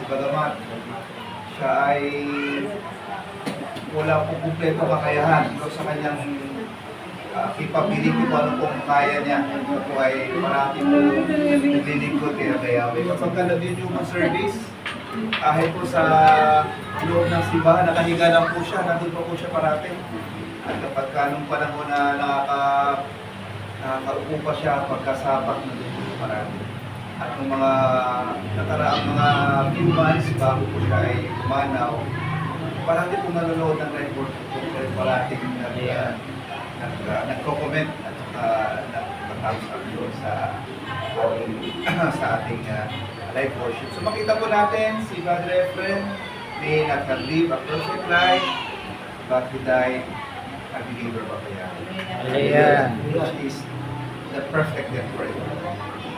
bagamat siya ay wala po kumpleto kakayahan pero sa kanyang capability po ano pong kaya niya. Ito po ay marami po naglilingkod kaya Gayawi. Kapag ka nag-video mo service, kahit po sa loob ng simbahan, nakahiga lang po siya, nandun po siya parati. At kapag nung panahon na nakaupo pa siya, pagkasapak, nandun po siya parati. At nung mga nakaraang mga few months, bago po siya ay umanaw, parati po nanonood ng report po, parati nagko-comment at nagtatapos up doon sa ating live worship. So makita po natin si Brother Efren may nag-live a perfect life but he died a believer pa kaya. Which is the perfect death for him.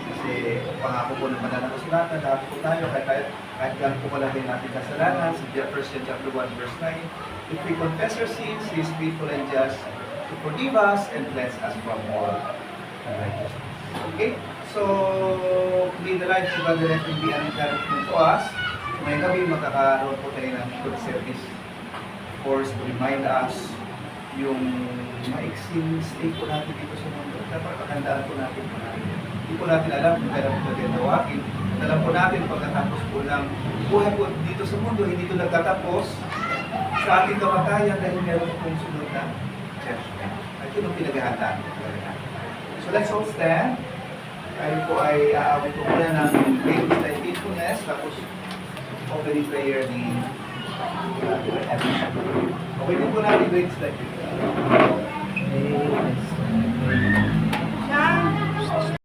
Kasi pangako po naman na nakasulatan, lahat po tayo, kahit gano'n po kalagay natin kasalanan, sa 1 chapter 1 verse 9, if we confess our sins, He is faithful and just to forgive us and cleanse us from all unrighteousness. Okay? So, may the life of Brother Efren be an encouragement to us. May gabi magkakaroon po tayo ng good service. Of course, to remind us yung maiksing state po natin dito sa mundo. Dapat pakandaan po natin po natin. Hindi po natin alam kung kailan po natin nawakin. Alam po natin pagkatapos po ng buhay po dito sa mundo, hindi ito nagtatapos sa ating kamatayan dahil meron pong sunod na judgment. At yun ang pinaghahandaan po talaga. So let's all stand. Tayo po ay aawit po muna ng Great Life Faithfulness, tapos opening prayer ni Okay din po natin Great Life Faithfulness.